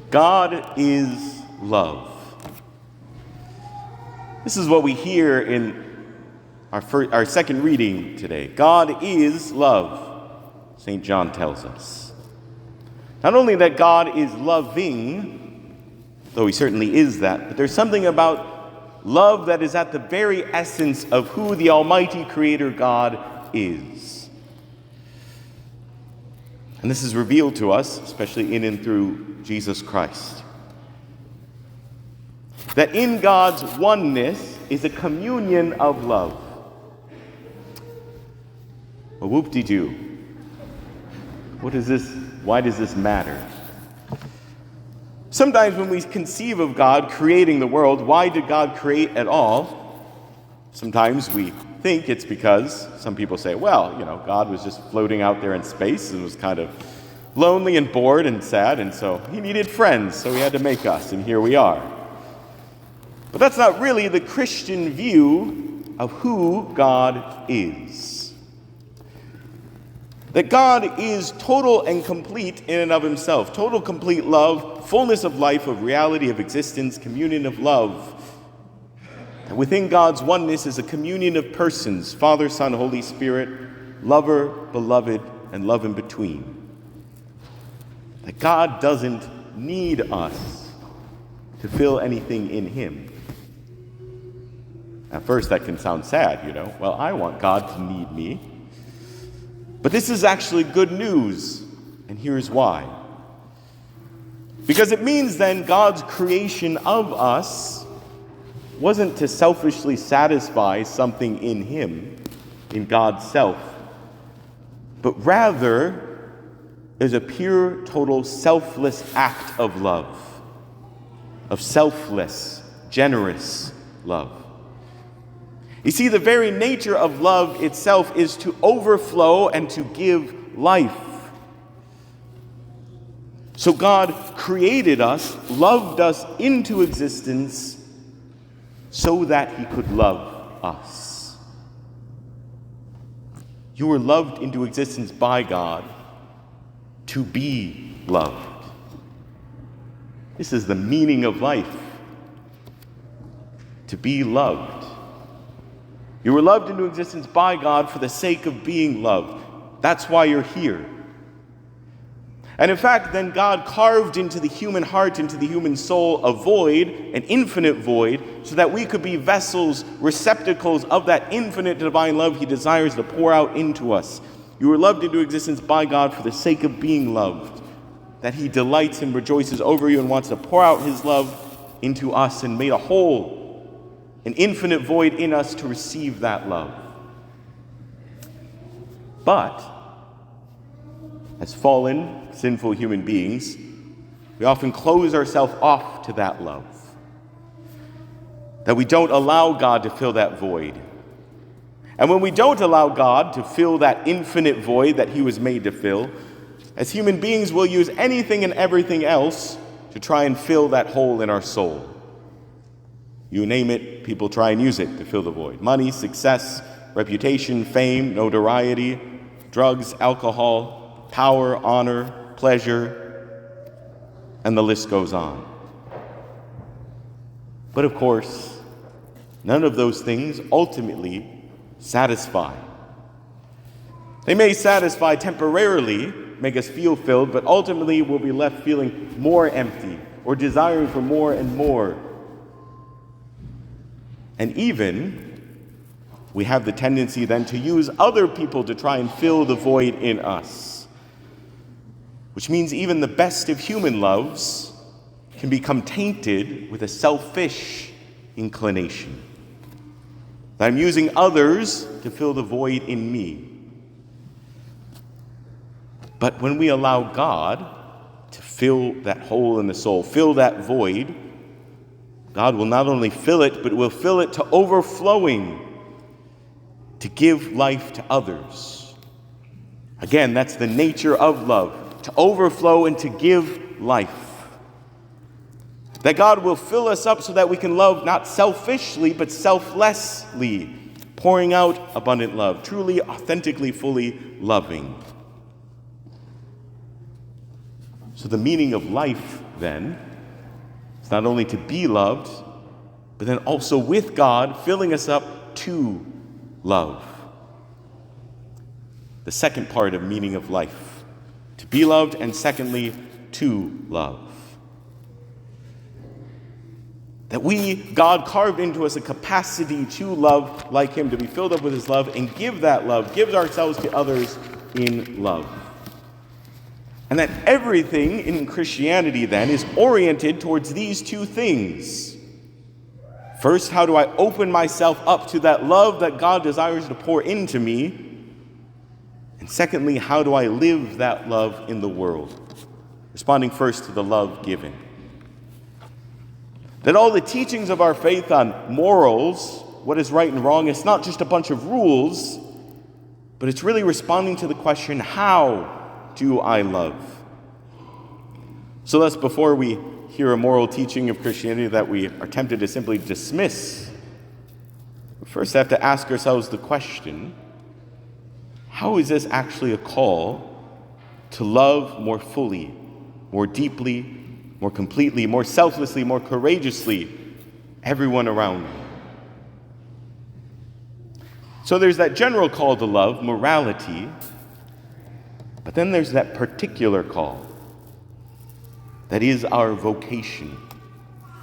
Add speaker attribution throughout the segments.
Speaker 1: God is love. This is what we hear in our second reading today. God is love, St. John tells us. Not only that God is loving, though he certainly is that, but there's something about love that is at the very essence of who the Almighty Creator God is. And this is revealed to us, especially in and through Jesus Christ. That in God's oneness is a communion of love. Well, whoop-de-doo. What is this? Why does this matter? Sometimes when we conceive of God creating the world, why did God create at all? Sometimes we think it's because some people say, well, God was just floating out there in space and was kind of lonely and bored and sad, and so he needed friends, so he had to make us, and here we are. But that's not really the Christian view of who God is. That God is total and complete in and of himself. Total, complete love, fullness of life, of reality, of existence, communion of love. And within God's oneness is a communion of persons, Father, Son, Holy Spirit, lover, beloved, and love in between. That God doesn't need us to feel anything in him. At first that can sound sad, Well, I want God to need me. But this is actually good news, and here's why. Because it means then God's creation of us wasn't to selfishly satisfy something in him, in God's self, but rather is a pure, total, selfless act of love, of selfless, generous love. You see, the very nature of love itself is to overflow and to give life. So God created us, loved us into existence so that he could love us. You were loved into existence by God to be loved. This is the meaning of life, to be loved. You were loved into existence by God for the sake of being loved. That's why you're here. And in fact, then God carved into the human heart, into the human soul, a void, an infinite void, so that we could be vessels, receptacles of that infinite divine love he desires to pour out into us. You were loved into existence by God for the sake of being loved, that he delights and rejoices over you and wants to pour out his love into us and made a hole, an infinite void in us to receive that love. But, as fallen, sinful human beings, we often close ourselves off to that love. That we don't allow God to fill that void. And when we don't allow God to fill that infinite void that he was made to fill, as human beings, we'll use anything and everything else to try and fill that hole in our soul. You name it, people try and use it to fill the void. Money, success, reputation, fame, notoriety, drugs, alcohol, power, honor, pleasure, and the list goes on. But of course, none of those things ultimately satisfy. They may satisfy temporarily, make us feel filled, but ultimately we'll be left feeling more empty or desiring for more and more. And even, we have the tendency then to use other people to try and fill the void in us. Which means even the best of human loves can become tainted with a selfish inclination. That I'm using others to fill the void in me. But when we allow God to fill that hole in the soul, fill that void, God will not only fill it, but will fill it to overflowing to give life to others. Again, that's the nature of love, to overflow and to give life. That God will fill us up so that we can love not selfishly, but selflessly, pouring out abundant love, truly, authentically, fully loving. So the meaning of life, then, is not only to be loved, but then also with God filling us up to love. The second part of meaning of life, to be loved, and secondly, to love. That God carved into us a capacity to love like him, to be filled up with his love and give that love, give ourselves to others in love. And that everything in Christianity then is oriented towards these two things. First, how do I open myself up to that love that God desires to pour into me? And secondly, how do I live that love in the world? Responding first to the love given. That all the teachings of our faith on morals, what is right and wrong, it's not just a bunch of rules, but it's really responding to the question, how do I love? So thus, before we hear a moral teaching of Christianity that we are tempted to simply dismiss, we first have to ask ourselves the question, how is this actually a call to love more fully, more deeply, more completely, more selflessly, more courageously everyone around me? So there's that general call to love, morality, but then there's that particular call. That is our vocation.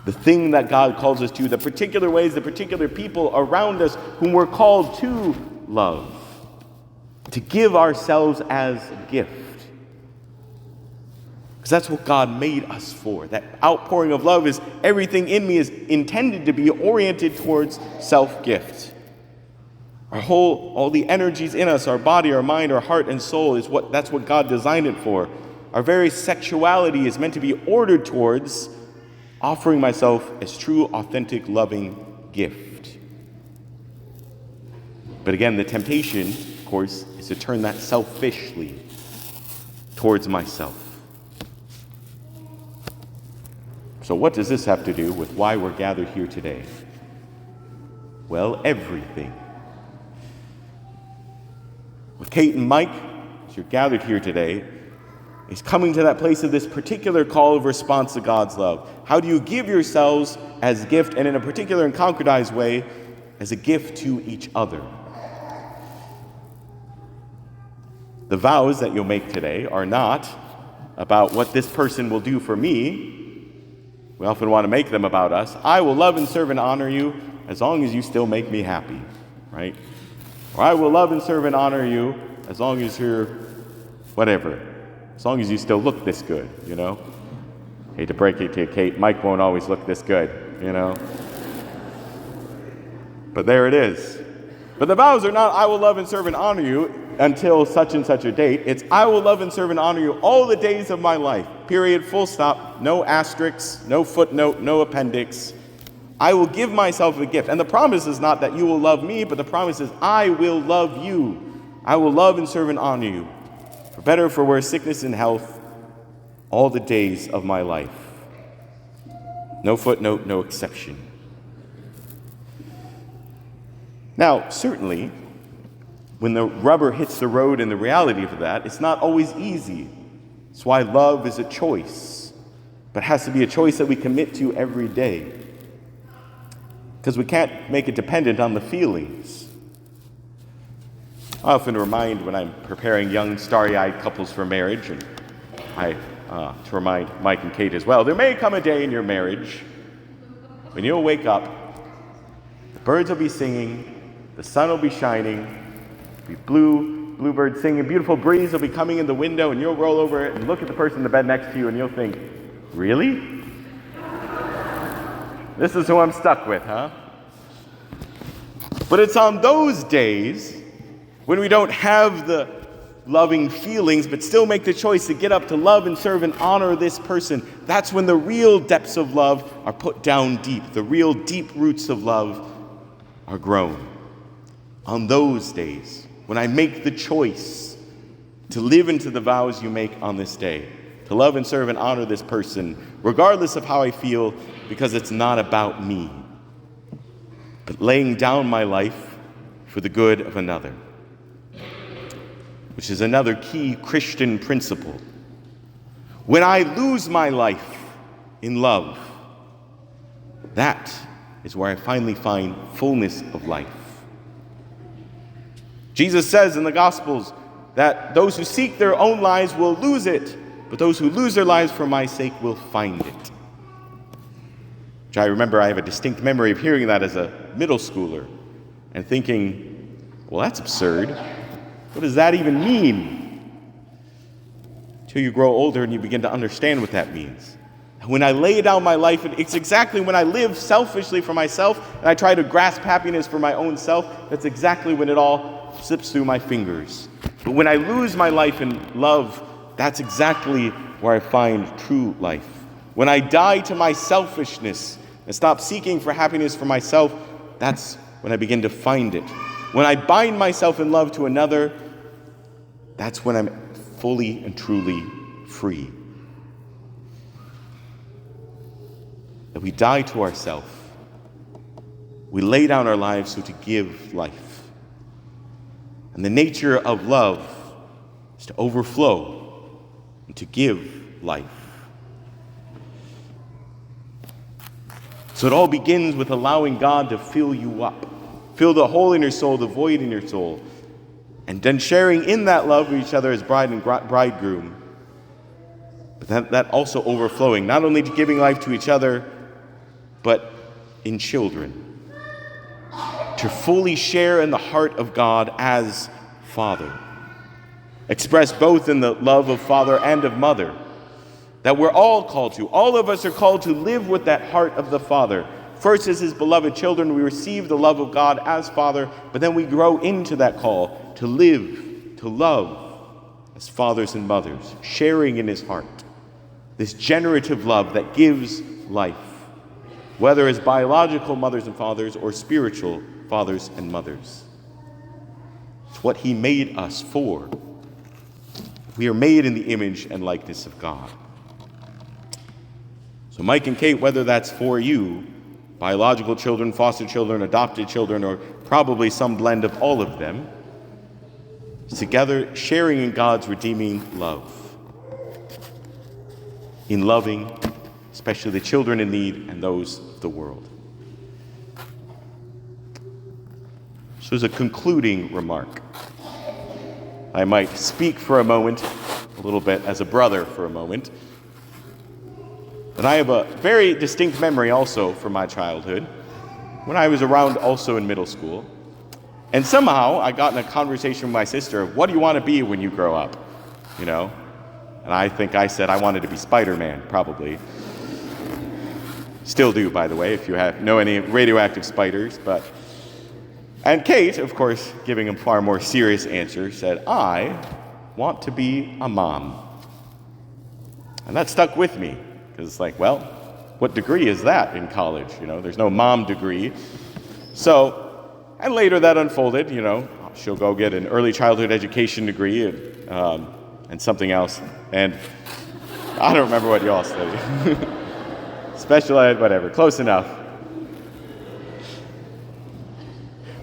Speaker 1: The thing that God calls us to, the particular ways, the particular people around us whom we're called to love. To give ourselves as a gift. Because that's what God made us for. That outpouring of love is everything in me is intended to be oriented towards self-gift. All the energies in us, our body, our mind, our heart, and soul, that's what God designed it for. Our very sexuality is meant to be ordered towards offering myself as true, authentic, loving gift. But again, the temptation, of course, is to turn that selfishly towards myself. So what does this have to do with why we're gathered here today? Well, everything. With Kate and Mike, as you're gathered here today, is coming to that place of this particular call of response to God's love. How do you give yourselves as a gift, and in a particular and concretized way, as a gift to each other? The vows that you'll make today are not about what this person will do for me. We often want to make them about us. I will love and serve and honor you as long as you still make me happy, right? Or I will love and serve and honor you as long as you're whatever. As long as you still look this good, you know? Hate to break it to you, Kate, Mike won't always look this good, you know? But there it is. But the vows are not, I will love and serve and honor you until such and such a date. It's, I will love and serve and honor you all the days of my life. Period, full stop, no asterisks, no footnote, no appendix. I will give myself a gift. And the promise is not that you will love me, but the promise is I will love you. I will love and serve and honor you. For better or for worse, sickness and health, all the days of my life. No footnote, no exception. Now, certainly, when the rubber hits the road and the reality of that, it's not always easy. That's why love is a choice, but it has to be a choice that we commit to every day. Because we can't make it dependent on the feelings. I often remind when I'm preparing young, starry-eyed couples for marriage, and to remind Mike and Kate as well, there may come a day in your marriage when you'll wake up, the birds will be singing, the sun will be shining, be bluebirds singing, a beautiful breeze will be coming in the window, and you'll roll over it and look at the person in the bed next to you, and you'll think, really? This is who I'm stuck with, huh? But it's on those days when we don't have the loving feelings, but still make the choice to get up to love and serve and honor this person. That's when the real depths of love are put down deep. The real deep roots of love are grown. On those days, when I make the choice to live into the vows you make on this day, to love and serve and honor this person, regardless of how I feel, because it's not about me, but laying down my life for the good of another. Which is another key Christian principle. When I lose my life in love, that is where I finally find fullness of life. Jesus says in the Gospels that those who seek their own lives will lose it, but those who lose their lives for my sake will find it. Which I remember, I have a distinct memory of hearing that as a middle schooler and thinking, well, that's absurd. What does that even mean? Until you grow older and you begin to understand what that means. When I lay down my life, it's exactly when I live selfishly for myself and I try to grasp happiness for my own self, that's exactly when it all slips through my fingers. But when I lose my life in love, that's exactly where I find true life. When I die to my selfishness and stop seeking for happiness for myself, that's when I begin to find it. When I bind myself in love to another, that's when I'm fully and truly free. That we die to ourselves. We lay down our lives so to give life. And the nature of love is to overflow and to give life. So it all begins with allowing God to fill you up. Fill the hole in your soul, the void in your soul. And then sharing in that love with each other as bride and bridegroom. But that also overflowing, not only to giving life to each other, but in children. To fully share in the heart of God as Father. Expressed both in the love of father and of mother. That we're all called to. All of us are called to live with that heart of the Father. First, as his beloved children, we receive the love of God as Father, but then we grow into that call to live, to love as fathers and mothers, sharing in his heart. This generative love that gives life, whether as biological mothers and fathers or spiritual fathers and mothers. It's what he made us for. We are made in the image and likeness of God. So Mike and Kate, whether that's for you, biological children, foster children, adopted children, or probably some blend of all of them, together sharing in God's redeeming love. In loving, especially the children in need and those of the world. So as a concluding remark, I might speak for a moment, a little bit as a brother for a moment. But I have a very distinct memory also from my childhood, when I was around also in middle school. And somehow I got in a conversation with my sister, what do you want to be when you grow up? You know? And I think I said I wanted to be Spider-Man, probably. Still do, by the way, if you know any radioactive spiders. And Kate, of course, giving a far more serious answer, said, I want to be a mom. And that stuck with me. Because it's like, well, what degree is that in college? You know, there's no mom degree. So, and later that unfolded, you know, she'll go get an early childhood education degree and something else. And I don't remember what y'all studied. Special ed, whatever, close enough.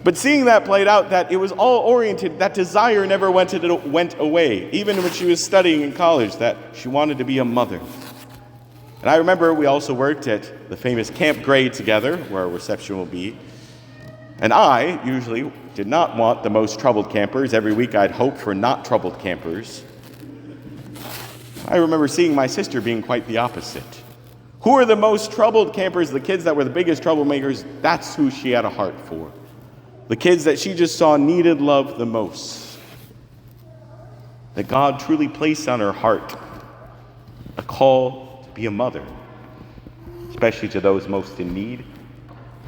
Speaker 1: But seeing that played out, that it was all oriented, that desire never went away. Even when she was studying in college, that she wanted to be a mother. And I remember we also worked at the famous Camp Gray together, where our reception will be. And I usually did not want the most troubled campers. Every week I'd hope for not troubled campers. I remember seeing my sister being quite the opposite. Who are the most troubled campers? The kids that were the biggest troublemakers, that's who she had a heart for. The kids that she just saw needed love the most. That God truly placed on her heart a call be a mother, especially to those most in need,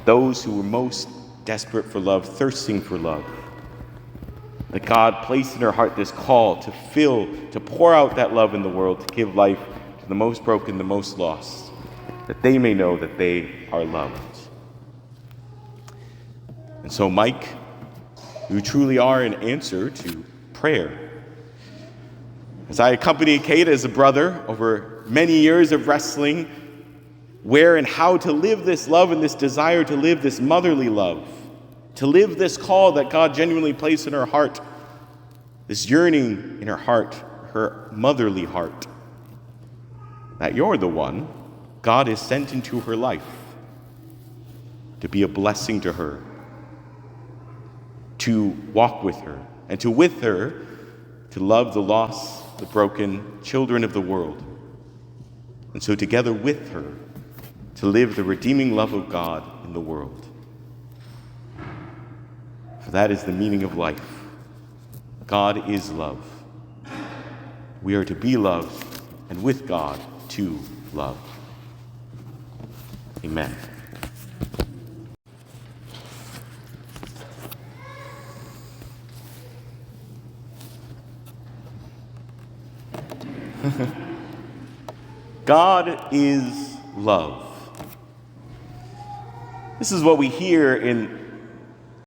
Speaker 1: those who were most desperate for love, thirsting for love. That God placed in her heart this call to fill, to pour out that love in the world, to give life to the most broken, the most lost, that they may know that they are loved. And so, Mike, you truly are an answer to prayer. As I accompanied Kate as a brother over many years of wrestling where and how to live this love and this desire to live this motherly love, to live this call that God genuinely placed in her heart, this yearning in her heart, her motherly heart. that you're the one God has sent into her life to be a blessing to her, to walk with her, and to with her to love the lost, the broken, children of the world. And so together with her to live the redeeming love of God in the world. For that is the meaning of life. God is love. We are to be loved, and with God to love. Amen. God is love. This is what we hear in